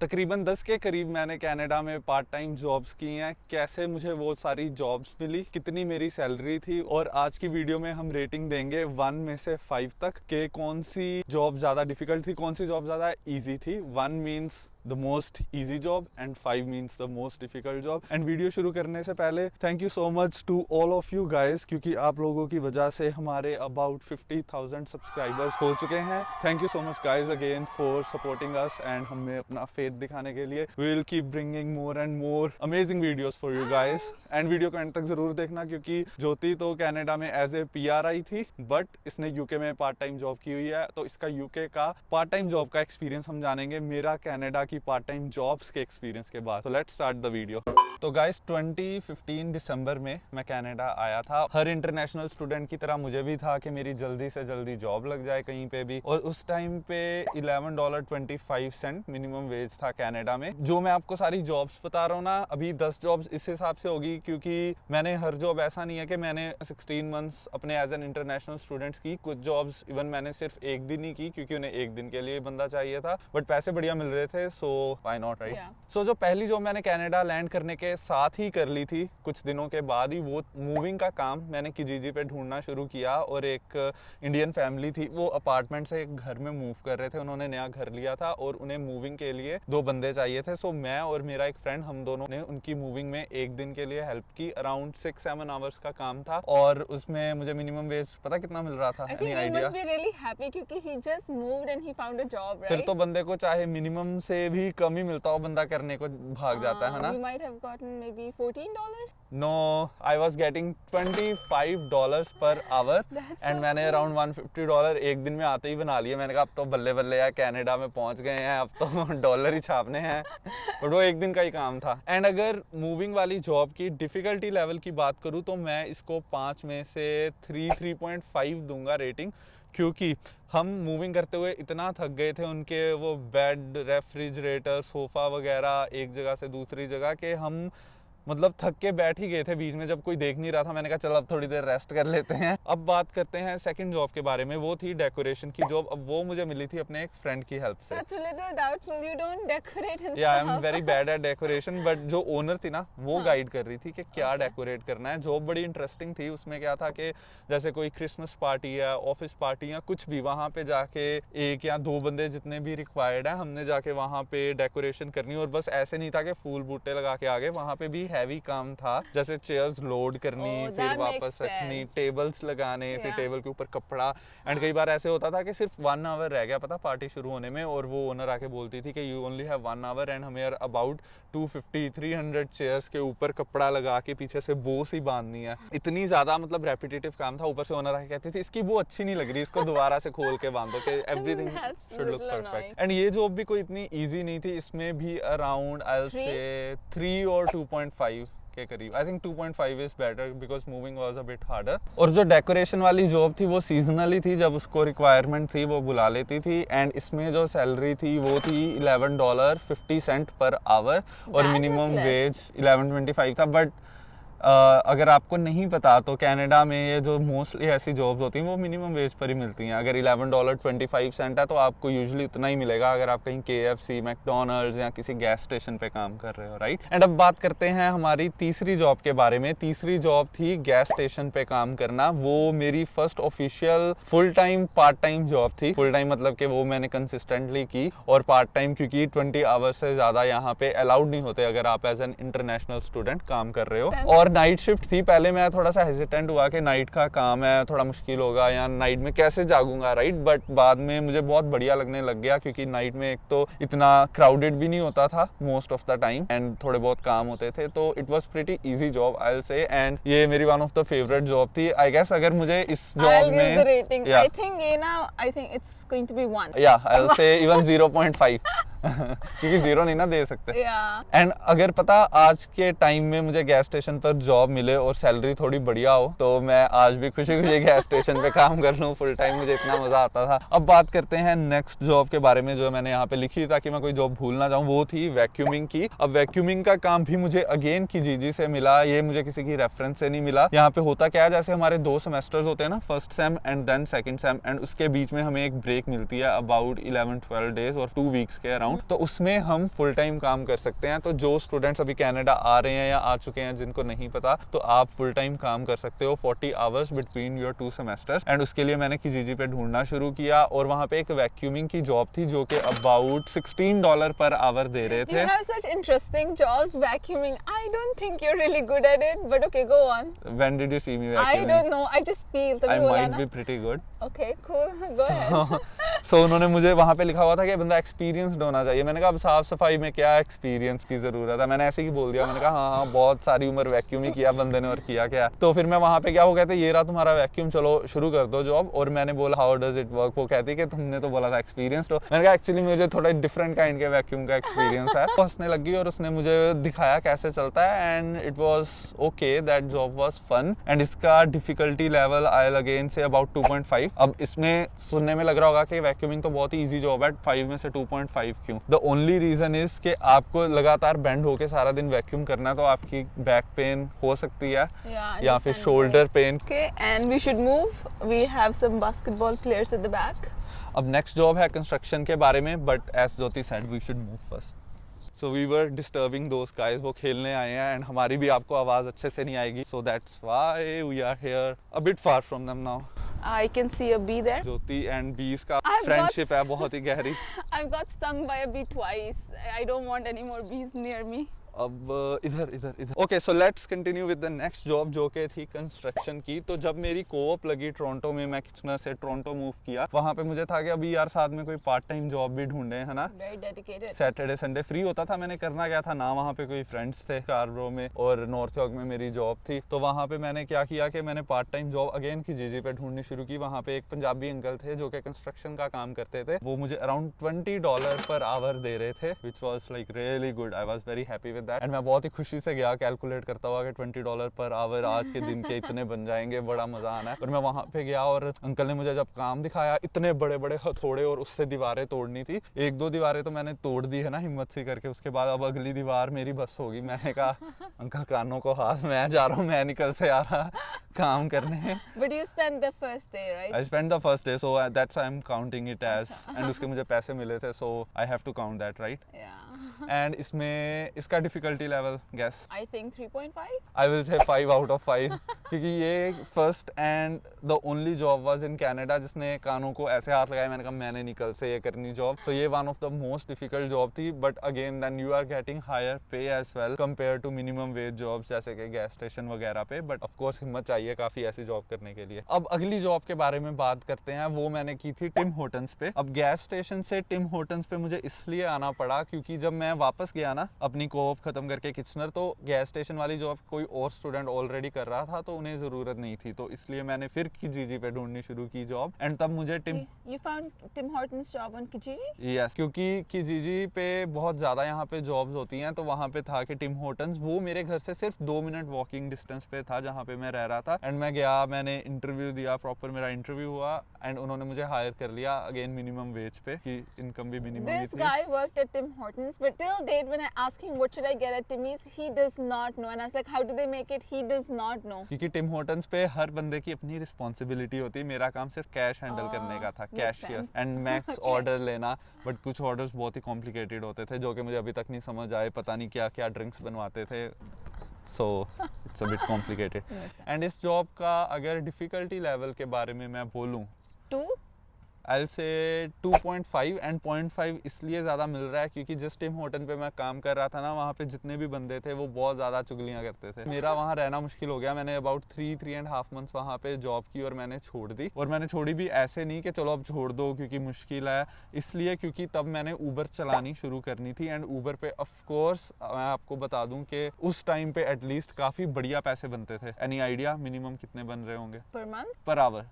तकरीबन 10 के करीब मैंने कनाडा में पार्ट टाइम जॉब्स की हैं। कैसे मुझे वो सारी जॉब्स मिली, कितनी मेरी सैलरी थी, और आज की वीडियो में हम रेटिंग देंगे 1 में से 5 तक कि कौन सी जॉब ज़्यादा डिफिकल्ट थी, कौन सी जॉब ज़्यादा ईजी थी। 1 means the most easy job and 5 means the most difficult job. And video शुरू करने से पहले thank you so much to all of you guys, क्योंकि आप लोगों की वजह से हमारे अबाउट 50,000 सब्सक्राइबर्स हो चुके हैं। Thank you so much guys again for supporting us and हमें अपना फेथ दिखाने के लिए। We will keep bringing more and more amazing videos for you guys. And video को एंड तक जरूर देखना, क्योंकि ज्योति तो कनाडा में एज ए PR आई थी, बट इसने यूके में पार्ट टाइम जॉब की हुई है, तो इसका यूके का पार्ट टाइम जॉब का एक्सपीरियंस हम जानेंगे मेरा कनाडा की पार्ट टाइम जॉब्स के एक्सपीरियंस के बाद। तो लेट्स स्टार्ट द वीडियो। तो गाइस 2015 दिसंबर में मैं कनाडा आया था। हर इंटरनेशनल स्टूडेंट की तरह मुझे भी था कि मेरी जल्दी से जल्दी जॉब लग जाए कहीं पे भी, और उस टाइम पे $11.25 मिनिमम वेज था कनाडा में। जो मैं आपको सारी जॉब्स बता रहा हूँ ना, अभी 10 जॉब्स इस हिसाब से होगी क्योंकि मैंने हर जॉब ऐसा नहीं है कि मैंने 16 मंथ्स अपने एज एन इंटरनेशनल स्टूडेंट्स की। कुछ जॉब्स इवन मैंने सिर्फ एक दिन ही की, क्योंकि उन्हें एक दिन के लिए बंदा चाहिए था, बट पैसे बढ़िया मिल रहे थे, सो व्हाई नॉट, राइट। सो जो पहली जॉब मैंने कनाडा लैंड करने के साथ ही कर ली थी, कुछ दिनों के बाद ही, वो मूविंग का काम मैंने किजीजी पे ढूंढना शुरू किया। और एक इंडियन फैमिली थी, वो अपार्टमेंट से एक घर में मूव कर रहे थे, उन्होंने नया घर लिया था और उन्हें मूविंग के लिए 2 बंदे चाहिए थे। सो मैं और मेरा एक फ्रेंड, हम दोनों ने उनकी मूविंग में एक दिन के लिए हेल्प की। अराउंड 6-7 आवर्स का काम था, और उसमें मुझे मिनिमम वेज पता कितना मिल रहा था? Any idea? क्योंकि he just moved and he found a job, right? फिर तो बंदे को चाहे मिनिमम से भी कम ही मिलता हो, बंदा करने को भाग जाता है ना। You might have gotten maybe $14? No, I was getting $25 per hour and मैंने अराउंड $150 एक दिन में आते ही बना लिए। मैंने कहा अब तो बल्ले बल्ले यार, कनाडा में पहुंच गए हैं, अब तो डॉलर ही छापने हैं। बट वो एक दिन का ही काम था। एंड अगर मूविंग वाली जॉब की डिफिकल्टी लेवल की बात करूँ तो मैं इसको 5 में से 3.5 दूंगा रेटिंग, क्योंकि हम मूविंग करते हुए इतना थक गए थे। उनके वो बेड, रेफ्रिजरेटर, सोफ़ा वगैरह एक जगह से दूसरी जगह के, हम मतलब थक के बैठ ही गए थे बीच में, जब कोई देख नहीं रहा था। मैंने कहा चल अब थोड़ी देर रेस्ट कर लेते हैं। अब बात करते हैं सेकंड जॉब के बारे में, वो थी डेकोरेशन की जॉब। अब वो मुझे मिली थी अपने एक फ्रेंड की हेल्प से। That's a little doubtful. You don't decorate and Yeah, I'm stuff. very bad at decoration, but जो ओनर थी ना, वो गाइड कर रही थी कि क्या डेकोरेट करना है। जॉब बड़ी इंटरेस्टिंग थी। उसमें क्या था कि जैसे कोई क्रिसमस पार्टी या ऑफिस पार्टी या कुछ भी, वहाँ पे जाके 1 या 2 बंदे जितने भी रिक्वायर्ड है, हमने जाके वहाँ पे डेकोरेशन करनी। और बस ऐसे नहीं था कि फूल बूटे लगा के आगे, वहाँ पे भी हैवी काम था, जैसे चेयर्स लोड करनी, फिर वापस रखनी, टेबल्स लगाने, फिर टेबल के ऊपर कपड़ा। एंड कई बार ऐसे होता था कि सिर्फ 1 आवर रह गया पता पार्टी शुरू होने में, और वो ओनर आके बोलती थी कि you only have 1 our and हमें अबाउट 250-300 चेयर्स के ऊपर कपड़ा लगा के पीछे से बो सी बांधनी है। इतनी ज्यादा मतलब रेपिटेटिव काम था। ऊपर से ओनर आके कहती थी इसकी वो अच्छी नहीं लग रही, इसको दोबारा से खोल के बांधो कि everything should look perfect. And ये जॉब भी कोई इतनी इजी नहीं थी। इसमें भी अराउंड आई विल से 3 और 2.5 के करीब। I think 2.5 is better because moving was a bit harder. और जो डेकोरेशन वाली जॉब थी वो सीजनली थी, जब उसको रिक्वायरमेंट थी वो बुला लेती थी। एंड इसमें जो सैलरी थी वो थी $11.50 पर आवर, और मिनिमम वेज 11.25 था। बट अगर आपको नहीं पता तो कनाडा में ये जो मोस्टली ऐसी जॉब्स होती हैं वो मिनिमम वेज पर ही मिलती हैं। अगर $11.25 है तो आपको यूजुअली उतना ही मिलेगा अगर आप कहीं KFC, मैकडोनल्ड्स या किसी गैस स्टेशन पे काम कर रहे हो, राइट। एंड अब बात करते हैं हमारी तीसरी जॉब के बारे में। तीसरी जॉब थी गैस स्टेशन पे काम करना। वो मेरी first official full time part time job थी। फुल टाइम मतलब कि वो मैंने कंसिस्टेंटली की, और पार्ट टाइम क्योंकि 20 आवर्स से ज्यादा यहाँ पे अलाउड नहीं होते अगर आप एज एन इंटरनेशनल स्टूडेंट काम कर रहे हो। और नाइट शिफ्ट थी। पहले मैं थोड़ा सा हेजिटेंट हुआ कि नाइट का काम है, थोड़ा मुश्किल होगा, या नाइट में कैसे जागूंगा, राइट। बट बाद में मुझे बहुत बढ़िया लगने लग गया, क्योंकि नाइट में एक तो इतना क्राउडेड भी नहीं होता था most of the time, and थोड़े बहुत काम होते थे, तो it was pretty easy job I will say. And ये मेरी one of the favourite job थी। आई गेस अगर मुझे इस जॉब में I think it's going to be 1. Yeah, I'll say even 0.5 क्योंकि 0 नहीं ना दे सकते। एंड अगर पता आज के टाइम में मुझे गैस स्टेशन पर जॉब मिले और सैलरी थोड़ी बढ़िया हो, तो मैं आज भी खुशी खुशी गैस स्टेशन पे काम कर लूँ फुल टाइम। मुझे इतना मजा आता था। अब बात करते हैं नेक्स्ट जॉब के बारे में, जो मैंने यहाँ पे लिखी ताकि मैं कोई जॉब भूल ना जाऊँ। वो थी वैक्यूमिंग की। अब वैक्यूमिंग का काम भी मुझे अगेन किजीजी से मिला, ये मुझे किसी की रेफरेंस से नहीं मिला। यहाँ पे होता क्या है, जैसे हमारे 2 सेमेस्टर्स होते हैं ना, first sem and then second sem, and उसके बीच में हमें एक ब्रेक मिलती है अबाउट 11-12 डेज और 2 वीक्स के अराउंड। अमाउंट, तो उसमें हम फुल टाइम काम कर सकते हैं। तो जो स्टूडेंट्स अभी कनाडा आ रहे हैं या आ चुके हैं जिनको नहीं पता, तो आप फुल टाइम काम कर सकते हो 40 hours between your 2 semesters. And उसके लिए मैंने किजीजी पे ढूंढना शुरू किया और वहाँ पे एक वैक्यूमिंग की जॉब थी जो कि अबाउट $16 पर आवर दे रहे थे। You have such interesting jobs, vacuuming. I don't think you're really good at it, but okay, go on. When did you see me vacuuming? I don't know. I just feel. I might be pretty good. Okay, cool. Go ahead. So उन्होंने मुझे वहाँ पे लिखा हुआ था कि बंदा experienced होना चाहिए। मैंने कहा अब साफ सफाई में क्या एक्सपीरियंस की जरूरत है, मैंने ऐसे ही बोल दिया। मैंने कहा हाँ बहुत सारी उम्र वैक्यूम ही किया बंदे ने और किया क्या। तो फिर मैं वहाँ पे क्या, वो कहते ये रहा तुम्हारा वैक्यूम, चलो शुरू कर दो जॉब। और मैंने बोला हाउ डज इट वर्क, वो कहती कि तुमने तो बोला था एक्सपीरियंस्ड हो। मैंने कहा एक्चुअली मुझे थोड़ा डिफरेंट काइंड के वैक्यूम का एक्सपीरियंस है। तो हंसने लगी और उसने मुझे दिखाया कैसे चलता है and it was okay, that job was fun. And इसका difficulty level I will again say about 2.5। अब इसमें सुनने में लग रहा होगा कि वैक्यूमिंग तो बहुत ही ईजी जॉब है, 5 में से 2.5 क्यों? द ओनली रीजन इज कि आपको लगातार बेंड होके सारा दिन वैक्यूम करना है, तो आपकी बैक पेन हो सकती है या फिर shoulder pain. Okay, and we should move. We have some basketball players at the back. अब नेक्स्ट जॉब है कंस्ट्रक्शन के बारे में, but as Jyoti said we should move first. So we were disturbing those guys, वो खेलने आए हैं and हमारी भी आपको आवाज अच्छे से नहीं आएगी, so that's why we are here a bit far from them now. I can see a bee there. Jyoti and bees का फ्रेंडशिप है बहुत ही गहरी। I've got stung by a bee twice. I don't want any more bees near me. अब इधर इधर इधर okay, so let's continue with the next job जो कि थी कंस्ट्रक्शन की। तो जब मेरी कोऑप लगी टोरंटो में, मैं किचनर से टोरंटो मूव किया, वहाँ पे मुझे था कि अभी यार साथ में कोई पार्ट टाइम जॉब भी ढूंढे, है ना। Very dedicated. Saturday Sunday free होता था, मैंने करना क्या था ना, वहाँ पे कोई फ्रेंड्स थे स्कारब्रो में और नॉर्थ यॉर्क में मेरी जॉब थी। तो वहाँ पे मैंने क्या किया कि मैंने पार्ट टाइम जॉब अगेन किजीजी पे ढूंढनी शुरू की। वहाँ पे एक पंजाबी अंकल थे जो कि कंस्ट्रक्शन का काम करते थे, वो मुझे अराउंड $20 पर आवर दे रहे थे, which was like really good. I was very happy with that and मैं बहुत ही खुशी से गया कैलकुलेट करता हुआ कि $20 पर आवर आज के दिन के इतने बन जाएंगे, बड़ा मजा आना है। और मैं वहाँ पे गया और अंकल ने मुझे जब काम दिखाया, इतने बड़े बड़े हथौड़े और उससे दीवारें तोड़नी थी। 1-2 दीवारें तो मैंने तोड़ दी है ना हिम्मत से करके, उसके बाद अब अगली दीवार मेरी बस होगी। मैंने कहा अंकल कानों को हाथ, मैं जा रहा हूँ, मैं निकल से आ रहा काम करने। But you spent the first day, right? I spent the first day, so that's why I'm counting it as, and उसके मुझे पैसे मिले थे, so I have to count that, right? Yeah. And इसमें इसका difficulty level guess? I think 3.5. I will say 5 out of 5 क्योंकि ये first and the only job was in Canada जिसने कानों को ऐसे हाथ लगाए। मैंने कहा मैंने निकल से ये करनी जॉब। सो ये one of the most difficult job थी, but again then you are getting higher pay as well compare to minimum wage jobs जैसे कि गैस स्टेशन वगैरह पे। बट ऑफ कोर्स हिम्मत चाहिए काफी ऐसी जॉब करने के लिए। अब अगली जॉब के बारे में बात करते हैं, वो मैंने की थी टिम होटन्स पे। अब गैस स्टेशन से टिम होटन्स पे मुझे इसलिए आना पड़ा क्योंकि जब मैं वापस गया ना अपनी कोऑप खत्म करके किचनर, तो गैस स्टेशन वाली जॉब कोई और स्टूडेंट ऑलरेडी कर रहा था, तो उन्हें जरूरत नहीं थी। तो इसलिए मैंने फिर किजीजी पे ढूंढनी शुरू की जॉब एंड तब मुझे You found Tim Hortons job on Kijiji? Yes, क्योंकि किजीजी पे बहुत ज़्यादा यहाँ पे जॉब्स होती हैं। तो वहाँ पे था कि टिम होटन्स, वो मेरे घर से सिर्फ 2 मिनट वॉकिंग डिस्टेंस पे था जहाँ पे मैं रह रहा था। एंड मैं गया, मैंने इंटरव्यू दिया, प्रॉपर मेरा इंटरव्यू हुआ एंड उन्होंने मुझे हायर कर लिया अगेन मिनिमम वेज पे, कि इनकम भी मिनिमम ही This थी। guy worked at Tim Hortons, but till date when I ask him what should I get at Timmy's, he does not know. And I was like, how do they make it? He does not know. क्योंकि Tim होटन्स पे हर बंदे की अपनी responsibility होती है। मेरा काम सिर्फ कैश हैंडल करने का था, makes cashier sense. And max order लेना। बट कुछ ऑर्डर्स बहुत ही कॉम्प्लिकेटेड होते थे जो कि मुझे अभी तक नहीं समझ आए, पता नहीं क्या क्या ड्रिंक्स बनवाते थे। So it's a bit complicated. And इस जॉब का अगर डिफिकल्टी लेवल के बारे में मैं बोलूँ, 2? I'll say 2.5 एंड 0.5 इसलिए ज़्यादा मिल रहा है क्योंकि जिस टिम होटल पे मैं काम कर रहा था ना, वहाँ पे जितने भी बंदे थे वो बहुत ज़्यादा चुगलियाँ करते थे। मेरा वहाँ रहना मुश्किल हो गया। मैंने अबाउट 3.5 मंथ्स वहाँ पे जॉब की और मैंने छोड़ दी। और मैंने छोड़ी भी ऐसे नहीं कि चलो अब छोड़ दो क्योंकि मुश्किल है, इसलिए क्योंकि तब मैंने ऊबर चलानी शुरू करनी थी। एंड ऊबर पे ऑफ कोर्स मैं आपको बता दूँ कि उस टाइम पे एटलीस्ट काफ़ी बढ़िया पैसे बनते थे। एनी आइडिया मिनिमम कितने बन रहे होंगे? Per month? Per hour.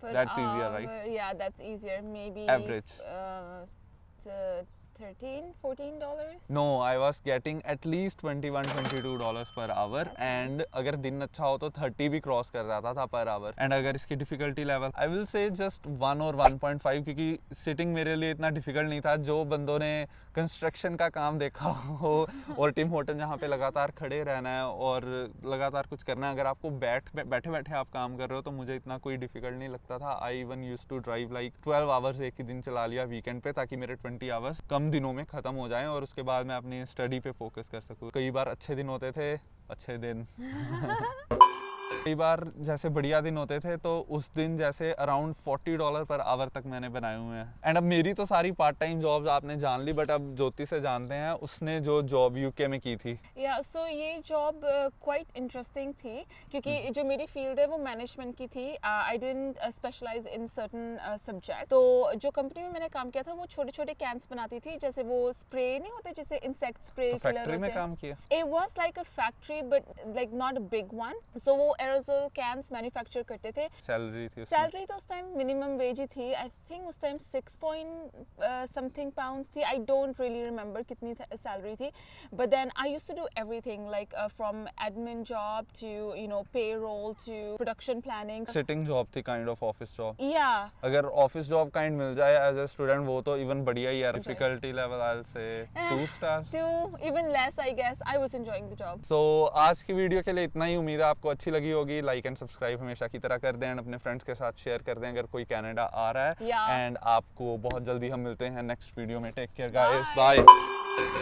Per That's easier, right? hour, yeah, that's easier. Maybe Average. $13-14. No, I was getting at least $21-22 per hour and अगर दिन अच्छा हो तो 30 भी क्रॉस कर जाता था पर आवर। एंड अगर इसकी डिफिकल्टी लेवल आई विल से जस्ट 1 और 1.5 क्योंकि सिटिंग मेरे लिए इतना डिफिकल्ट नहीं था। जो बंदों ने कंस्ट्रक्शन का काम देखा हो और टिम होटल जहाँ पे लगातार खड़े रहना है और लगातार कुछ करना है, अगर आपको बैठे बैठे आप काम कर रहे हो तो मुझे इतना कोई डिफिकल्ट नहीं लगता था। I even used to drive like 12 hours एक ही दिन चला लिया वीकेंड पे ताकि मेरे 20 आवर्स कम कम दिनों में ख़त्म हो जाएं और उसके बाद मैं अपनी स्टडी पे फोकस कर सकूं। कई बार अच्छे दिन होते थे, अच्छे दिन कई बार जैसे बढ़िया दिन होते थे तो उस दिन जैसे अराउंड $40 पर आवर तक मैंने बनाए हुए हैं। एंड अब मेरी तो सारी पार्ट टाइम जॉब्स आपने जान ली, बट अब ज्योति से जानते हैं उसने जो जॉब यूके में की थी। या सो ये जॉब क्वाइट इंटरेस्टिंग थी क्योंकि जो मेरी फील्ड है वो मैनेजमेंट की थी। I didn't specialise in certain subject. तो जो कंपनी में मैंने काम किया था वो छोटे छोटे कैंस बनाती थी, जैसे वो स्प्रे नहीं होते जैसे इंसेक्ट स्प्रे तो फैक्ट्री में काम किया? It was like a factory but like not a big one. So वो aerosol cans मैन्युफैक्चर करते थे। सैलरी थी उसमें? सैलरी तो उस टाइम मिनिमम वेज ही थी। आई थिंक उस टाइम 6 point something pounds थी। आई डोंट रियली रिमेंबर कितनी सैलरी थी, but then I used to do everything like from admin job to you know payroll to production planning. Sitting job थी, kind of office job. या अगर office job kind मिल जाए as a student वो तो even बढ़िया ही है। Difficulty level I will से 2 stars, 2 even less I guess. I was enjoying the job. So आज की वीडियो के लिए इतना ही। उम्मीद है आपको अच्छी लगी होगी। लाइक एंड सब्सक्राइब हमेशा की तरह कर दें एंड अपने फ्रेंड्स के साथ शेयर कर दें अगर कोई कनाडा आ रहा है। Yeah. एंड आपको बहुत जल्दी हम मिलते हैं नेक्स्ट वीडियो में। Take care guys, Bye. Bye.